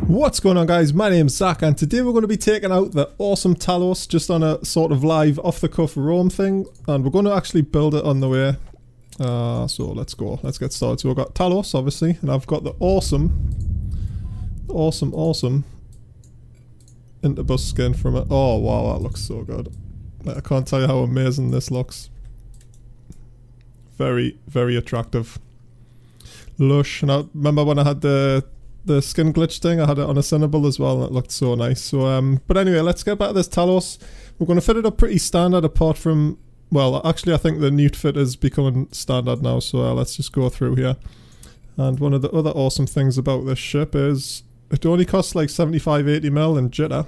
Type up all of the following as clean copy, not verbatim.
What's going on, guys? My name's Zach, and today we're going to be taking out the awesome Talos just on a sort of live off-the-cuff roam thing, and we're going to actually build it on the way. So let's go. Let's get started. So we've got Talos, obviously, and I've got the awesome Interbus skin from it. Oh wow, that looks so good. I can't tell you how amazing this looks. Very, very attractive. Lush. And I remember when I had the skin glitch thing, I had it on a Cinnable as well, and it looked so nice. So but anyway, let's get back to this Talos. We're going to fit it up pretty standard, apart from, well, actually I think the newt fit is becoming standard now, so let's just go through here. And one of the other awesome things about this ship is it only costs like 75-80 mil in jitter,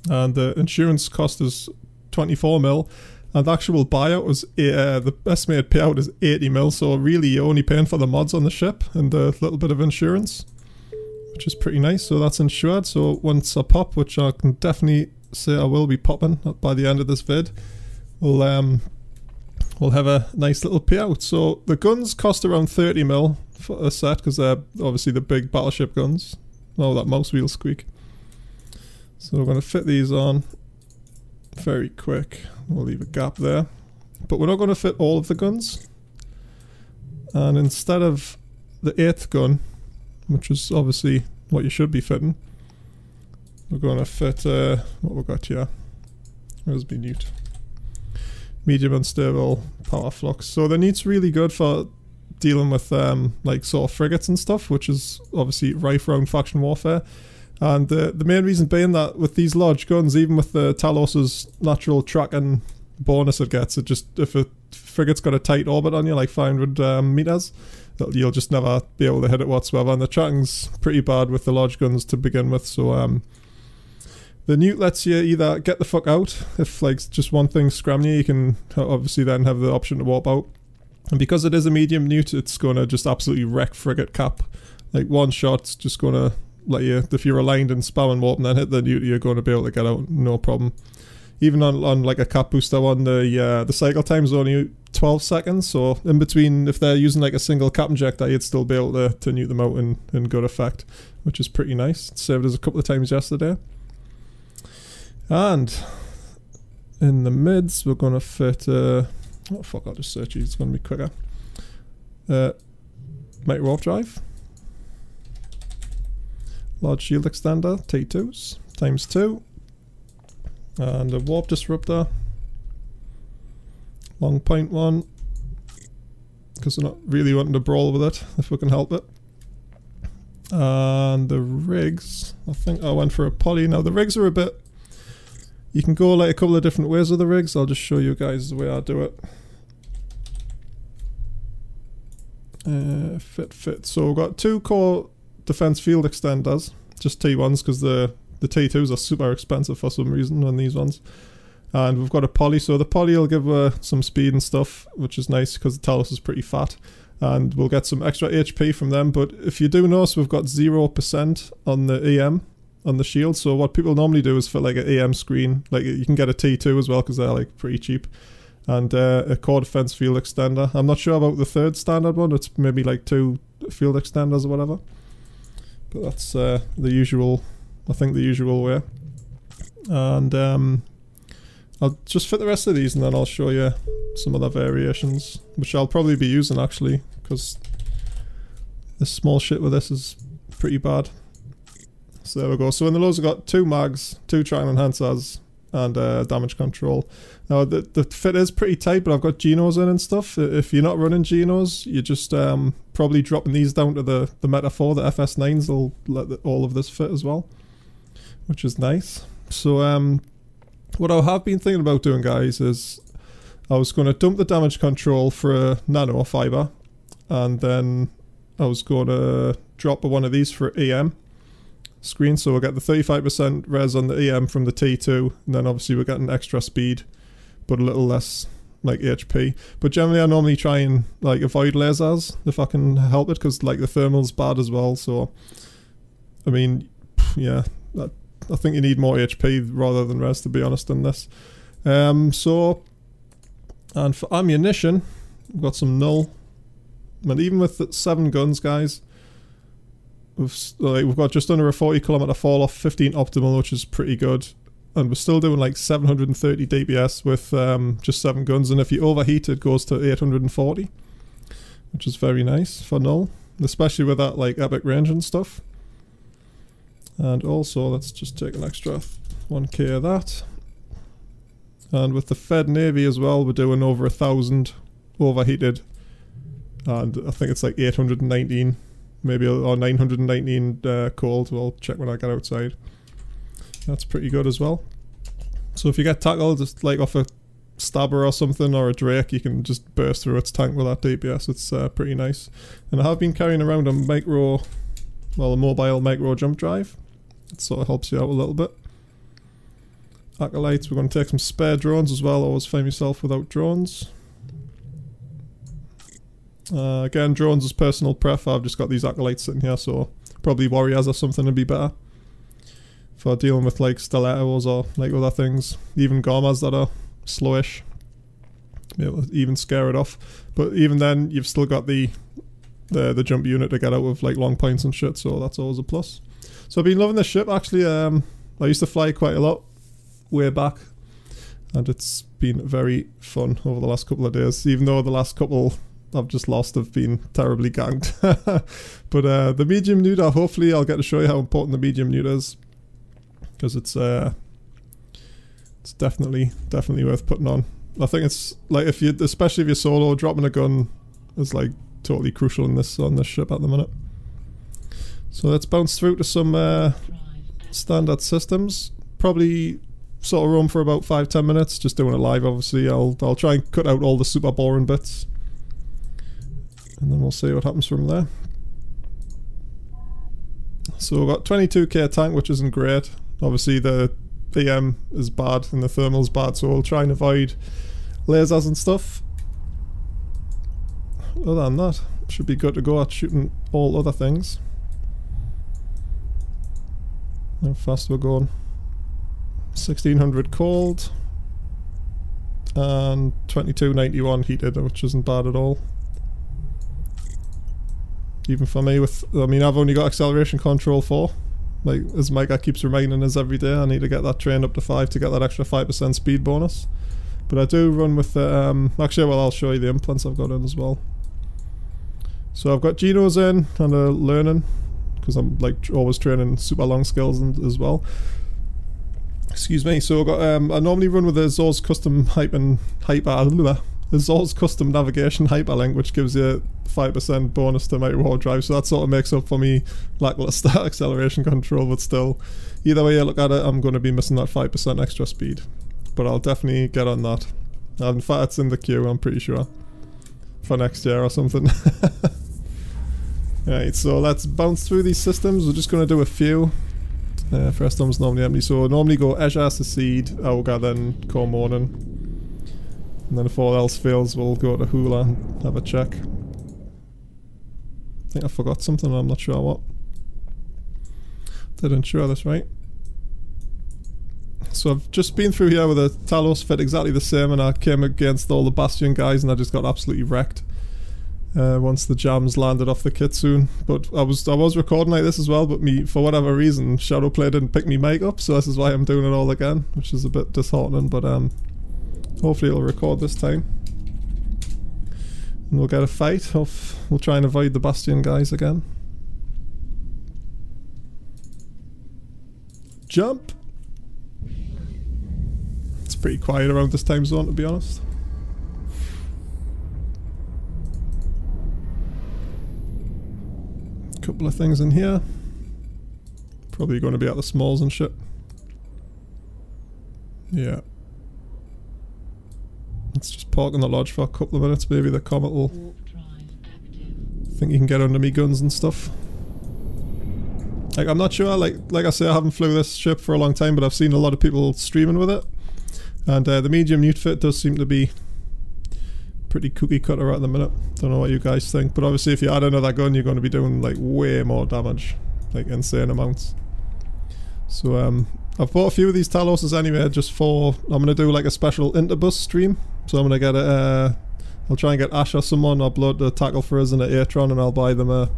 and the insurance cost is 24 mil, and the actual buyout was the estimated payout is 80 mil, so really you're only paying for the mods on the ship and a little bit of insurance, which is pretty nice. So that's insured, so once I pop, which I can definitely say I will be popping by the end of this vid, we'll have a nice little payout. So the guns cost around 30 mil for a set, because they're obviously the big battleship guns. Oh, that mouse wheel squeak. So we're going to fit these on very quick. We'll leave a gap there, but we're not going to fit all of the guns, and instead of the 8th gun, which is obviously what you should be fitting, we're going to fit what we've got here. Where's my newt? Medium unstable power flux. So the newt's really good for dealing with like sort of frigates and stuff, which is obviously rife around faction warfare. And the main reason being that with these large guns, even with the Talos's natural tracking bonus it gets, it just, if a frigate's got a tight orbit on you, like 500 meters, you'll just never be able to hit it whatsoever. And the tracking's pretty bad with the large guns to begin with, so the newt lets you either get the fuck out, if like just one thing's scramming you, you can obviously then have the option to warp out. And because it is a medium newt, it's going to just absolutely wreck frigate cap. Like one shot's just going to let you, if you're aligned and spam and warp and then hit the newt, you're going to be able to get out, no problem. Even on like a cap booster one, the cycle time's only 12 seconds, so in between, if they're using like a single cap injector, you'd still be able to newt them out in good effect, which is pretty nice. It saved us a couple of times yesterday. And in the mids, we're going to fit oh fuck, I'll just search it, it's going to be quicker. Mighty warp drive, large shield extender, T2s, ×2, and a warp disruptor, long point one, because we're not really wanting to brawl with it if we can help it. And the rigs, I think I went for a poly. Now the rigs are a bit, you can go like a couple of different ways with the rigs. I'll just show you guys the way I do it. Fit. So we've got 2 core defense field extenders, just T1s, because the T2s are super expensive for some reason on these ones. And we've got a poly, so the poly will give some speed and stuff, which is nice because the Talos is pretty fat, and we'll get some extra HP from them. But if you do notice, we've got 0% on the EM on the shield, so what people normally do is fit like an EM screen, like you can get a T2 as well because they're like pretty cheap, and a core defense field extender. I'm not sure about the 3rd standard one, it's maybe like 2 field extenders or whatever, but that's the usual, I think the usual way. And I'll just fit the rest of these and then I'll show you some other variations, which I'll probably be using actually, because this small shit with this is pretty bad. So there we go. So in the lows, we've got 2 mags, 2 trial enhancers, and damage control. Now the fit is pretty tight, but I've got Genos in and stuff. If you're not running Genos, you're just probably dropping these down to the Meta 4, the FS9s will let all of this fit as well, which is nice. So what I have been thinking about doing, guys, is I was going to dump the damage control for a nano fiber, and then I was going to drop one of these for EM screen, so we'll get the 35% res on the EM from the T2, and then obviously we're getting extra speed but a little less like HP. But generally I normally try and like avoid lasers if I can help it, because like the thermal's bad as well. So I mean, yeah, I think you need more HP rather than res, to be honest, in this. So, and for ammunition, we've got some null. And even with the 7 guns, guys, We've got just under a 40km fall off, 15 optimal, which is pretty good. And we're still doing like 730 DPS with just 7 guns. And if you overheat, it goes to 840, which is very nice for null, especially with that like epic range and stuff. And also, let's just take an extra 1k of that. And with the Fed Navy as well, we're doing over 1,000 overheated. And I think it's like 819, maybe, or 919 cold. We'll check when I get outside. That's pretty good as well. So if you get tackled, just like off a stabber or something, or a drake, you can just burst through its tank with that DPS. It's pretty nice. And I have been carrying around a mobile micro jump drive. It sort of helps you out a little bit. Acolytes, we're going to take some spare drones as well. Always find yourself without drones. Again, drones is personal pref. I've just got these acolytes sitting here, so probably warriors or something would be better for dealing with like stilettos or like other things. Even Gormas that are slowish, even scare it off. But even then, you've still got the jump unit to get out with like long points and shit, so that's always a plus. So I've been loving this ship actually. I used to fly quite a lot way back, and it's been very fun over the last couple of days, even though the last couple I've just lost have been terribly ganked. But the medium neuter, hopefully I'll get to show you how important the medium neuter is, because it's definitely worth putting on. I think it's like, if you, especially if you're solo, dropping a gun is like totally crucial in this on this ship at the minute. So let's bounce through to some standard systems. Probably sort of roam for about 5-10 minutes, just doing it live obviously. I'll try and cut out all the super boring bits, and then we'll see what happens from there. So we've got 22k tank, which isn't great. Obviously the EM is bad and the thermal's bad, so we'll try and avoid lasers and stuff. Other than that, should be good to go at shooting all other things. How fast we're going. 1600 cold and 2291 heated, which isn't bad at all. Even for me, with, I mean, I've only got acceleration control 4. Like, as Micah keeps reminding us every day, I need to get that trained up to 5 to get that extra 5% speed bonus. But I do run with the, actually, well, I'll show you the implants I've got in as well. So I've got Genos in and learning, because I'm like always training super long skills as well. Excuse me. So I've got, I normally run with a Zor's custom Zor's custom navigation hyperlink, which gives you 5% bonus to my raw drive, so that sort of makes up for me lackluster acceleration control. But still, either way you look at it, I'm going to be missing that 5% extra speed, but I'll definitely get on that. In fact, it's in the queue, I'm pretty sure, for next year or something. Right, so let's bounce through these systems. We're just going to do a few. First one's normally empty, so normally go Ezra, Secede, Auga, then Cormoran. And then if all else fails, we'll go to Hula and have a check. I think I forgot something, I'm not sure what. Did ensure this right. So I've just been through here with a Talos fit exactly the same, and I came against all the Bastion guys and I just got absolutely wrecked. Once the jams landed off the kit soon. But I was recording like this as well, but for whatever reason, Shadowplay didn't pick me mic up, so this is why I'm doing it all again, which is a bit disheartening, but hopefully it'll record this time. And we'll get a fight. We'll try and avoid the Bastion guys again. Jump! It's pretty quiet around this time zone, to be honest. Couple of things in here. Probably going to be at the smalls and shit. Yeah. Let's just park in the lodge for a couple of minutes. Maybe the Comet will think you can get under me guns and stuff. Like, I'm not sure, like I say, I haven't flew this ship for a long time, but I've seen a lot of people streaming with it. And the medium newt fit does seem to be pretty cookie cutter at the minute. Don't know what you guys think, but obviously if you add another gun, you're going to be doing like way more damage, like insane amounts. So I've bought a few of these Taloses anyway, just for, I'm going to do like a special Interbus stream. So I'm going to get a, I'll try and get Ash or someone, upload the tackle for us in an Atron, and I'll buy them a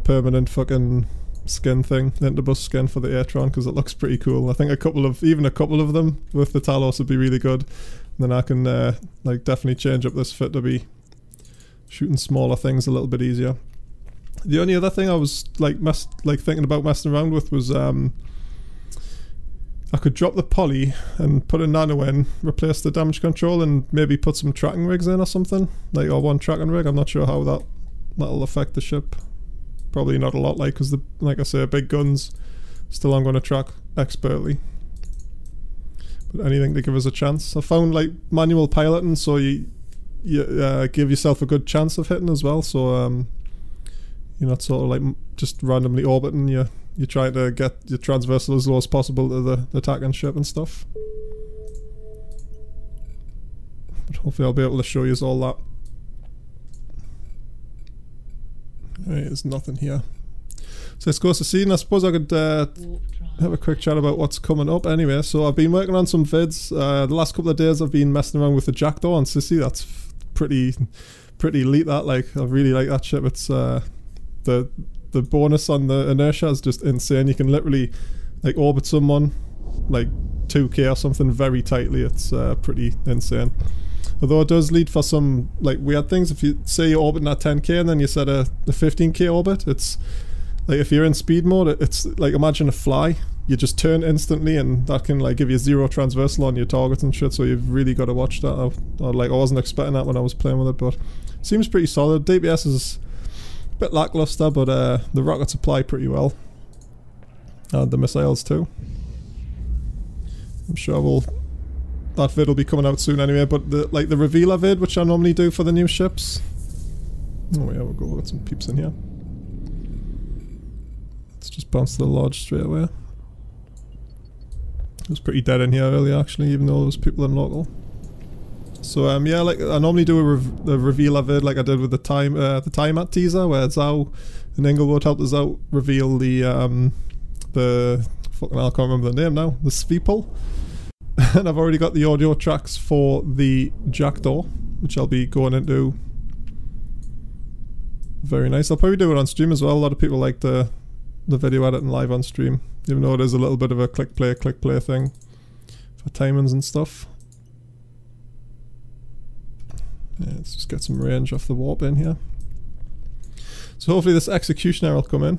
permanent fucking skin thing, Interbus skin for the Atron, because it looks pretty cool. I think even a couple of them with the Talos would be really good. And then I can like definitely change up this fit to be shooting smaller things a little bit easier. The only other thing I was like thinking about messing around with was I could drop the poly and put a nano in, replace the damage control, and maybe put some tracking rigs in or something, like, or one tracking rig. I'm not sure how that'll affect the ship. Probably not a lot, like, because like I say, big guns still I'm going to track expertly. But anything to give us a chance. I found like manual piloting, so you give yourself a good chance of hitting as well. So you're not sort of like just randomly orbiting. You try to get your transversal as low as possible to the attacking ship and stuff. But hopefully I'll be able to show you all that. Right, there's nothing here. So let's go to scene. I suppose I could have a quick chat about what's coming up anyway. So I've been working on some vids. The last couple of days I've been messing around with the zaqq on Sissy. That's pretty elite, that. Like, I really like that ship. It's the bonus on the inertia is just insane. You can literally like orbit someone like 2k or something very tightly. It's pretty insane. Although it does lead for some like weird things. If you say you're orbiting at 10k and then you set a 15k orbit, it's like if you're in speed mode, it's like, imagine a fly. You just turn instantly and that can like give you 0 transversal on your targets and shit, so you've really got to watch that. I wasn't expecting that when I was playing with it, but it seems pretty solid. DPS is a bit lackluster, but the rockets apply pretty well. And the missiles too. I'm sure that vid will be coming out soon anyway, but the revealer vid, which I normally do for the new ships. Oh yeah, we'll go with some peeps in here. Let's just bounce to the lodge straight away. It was pretty dead in here earlier actually, even though there was people in local. So yeah, like I normally do a revealer vid like I did with the time teaser, where Zao and Inglewood helped us out reveal the fucking hell, I can't remember the name now, the Sveeple. And I've already got the audio tracks for the zaqq, which I'll be going into. Very nice. I'll probably do it on stream as well. A lot of people like the video editing live on stream, even though it is a little bit of a click play thing for timings and stuff. Yeah, let's just get some range off the warp in here. So hopefully this executioner will come in.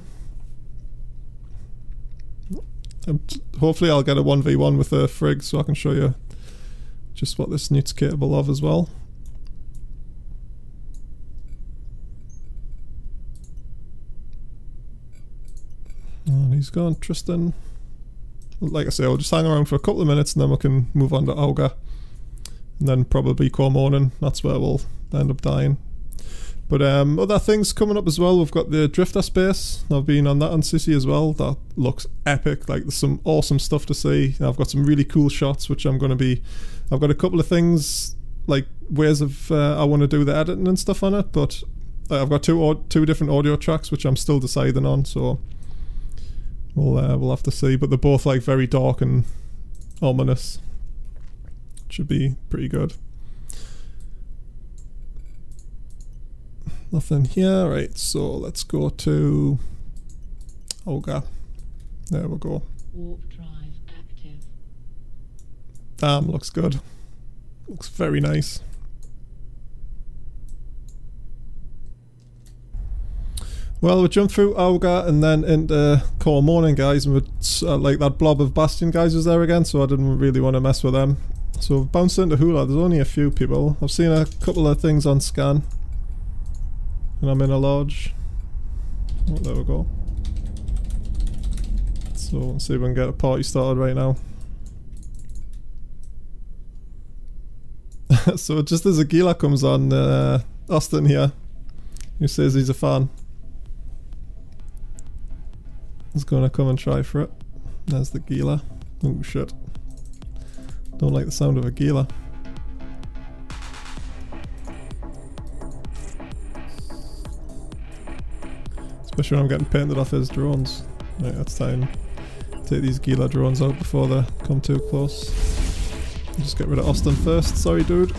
And hopefully I'll get a 1v1 with a frig so I can show you just what this newt's capable of as well. And he's gone, Tristan. Like I say, I'll just hang around for a couple of minutes and then we can move on to Auga. And then probably Cormoran, that's where we'll end up dying. But other things coming up as well, we've got the drifter space. I've been on that on Sissy as well. That looks epic, like there's some awesome stuff to see. I've got some really cool shots which I'm going to be... I've got a couple of things, like ways of I want to do the editing and stuff on it, but I've got two different audio tracks which I'm still deciding on, so we'll have to see. But they're both like very dark and ominous. Should be pretty good. Nothing here, right, so let's go to Auga. There we go. Warp drive active. Damn, looks good. Looks very nice. Well, we jumped through Auga and then into Cormoran, guys, and like that blob of Bastion guys was there again, so I didn't really want to mess with them. So I've bounced into Hula. There's only a few people. I've seen a couple of things on scan. And I'm in a lodge. Oh, there we go. So let's see if we can get a party started right now. So just as Aguila comes on, Austin here, who says he's a fan, is going to come and try for it. There's the Gila. Oh shit. Don't like the sound of a Gila. Especially when I'm getting painted off his drones. Right, that's time. Take these Gila drones out before they come too close. Just get rid of Austin first. Sorry, dude.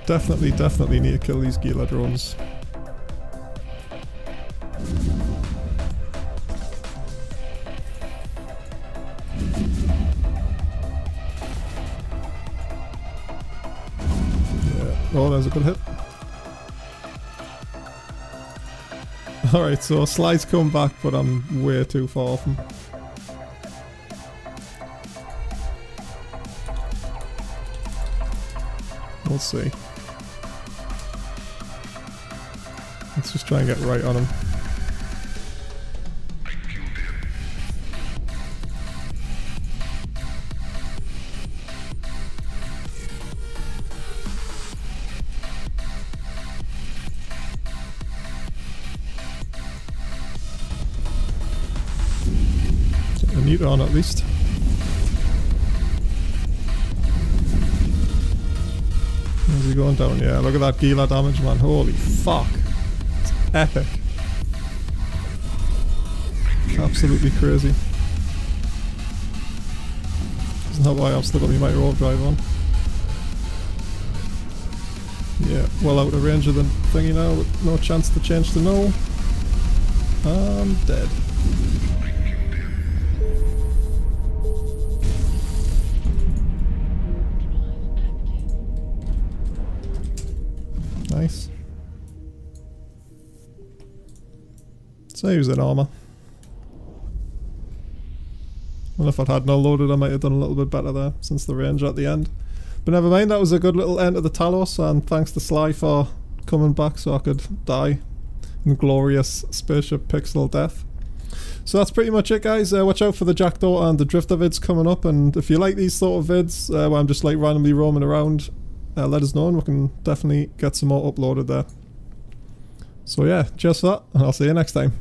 definitely need to kill these Gila drones. Yeah. Oh, there's a good hit. Alright, so Sly's come back, but I'm way too far off him. We'll see. Let's just try and get right on him. Get a neuter on at least. How's he going down? Yeah, look at that Gila damage, man. Holy fuck. It's epic. Absolutely crazy. Doesn't help why I've still got my micro overdrive on. Yeah, well out of range of the thingy now, with no chance to change to no. I'm dead. Nice. So he was in armor. Well, if I'd had no loaded, I might have done a little bit better there, since the range at the end. But never mind, that was a good little end to the Talos, and thanks to Sly for coming back so I could die in glorious spaceship pixel death. So that's pretty much it, guys. Watch out for the Jackdaw and the Drifter vids coming up, and if you like these sort of vids, where I'm just like randomly roaming around, let us know and we can definitely get some more uploaded there. So yeah, cheers for that, and I'll see you next time.